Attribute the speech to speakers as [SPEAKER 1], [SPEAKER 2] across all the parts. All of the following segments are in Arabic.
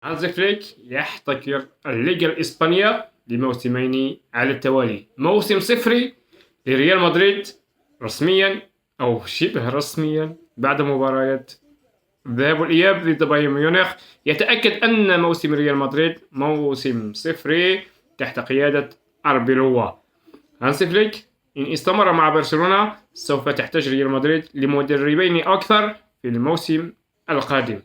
[SPEAKER 1] هانز فليك يحتكر الليغا الإسبانية لموسمين على التوالي، موسم صفري لريال مدريد رسميا أو شبه رسميا بعد مباريات الذهاب والإياب ضد بايرن ميونخ. يتأكد أن موسم ريال مدريد موسم صفري تحت قيادة أربيلوا. هانس فليك إن استمر مع برشلونة سوف تحتاج ريال مدريد لمدربين أكثر في الموسم القادم.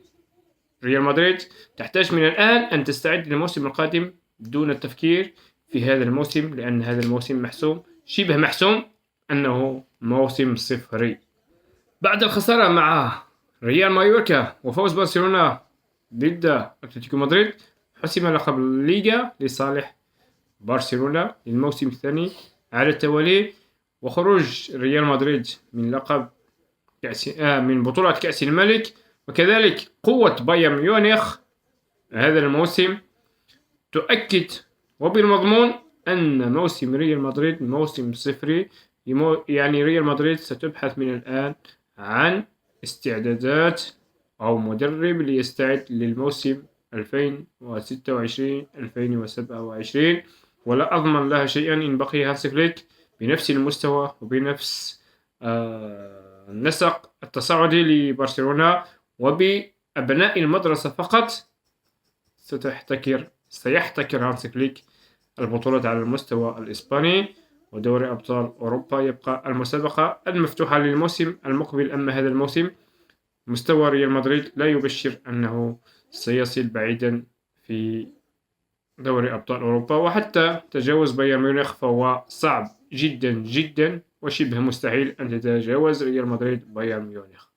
[SPEAKER 1] ريال مدريد تحتاج من الآن أن تستعد للموسم القادم دون التفكير في هذا الموسم، لأن هذا الموسم محسوم، شبه محسوم أنه موسم صفري. بعد الخسارة مع ريال مايوركا وفوز برشلونة ضد أتلتيكو مدريد، حسم لقب الليغا لصالح برشلونة للموسم الثاني على التوالي، وخروج ريال مدريد من لقب من بطولة كأس الملك. وكذلك قوة بايرن ميونخ هذا الموسم تؤكد وبالمضمون أن موسم ريال مدريد موسم صفري. يعني ريال مدريد ستبحث من الآن عن استعدادات أو مدرب ليستعد للموسم 2026-2027، ولا أضمن لها شيئا إن بقي هانس فليك بنفس المستوى وبنفس النسق التصاعدي لبرشلونة وبأبناء المدرسة فقط. سيحتكر هانس فليك البطولات على المستوى الإسباني ودوري أبطال أوروبا. يبقى المسابقة المفتوحة للموسم المقبل. أما هذا الموسم مستوى ريال مدريد لا يبشر أنه سيصل بعيدا في دوري أبطال أوروبا، وحتى تجاوز بايرن ميونخ فهو صعب جدا جدا وشبه مستحيل أن تتجاوز ريال مدريد بايرن ميونخ.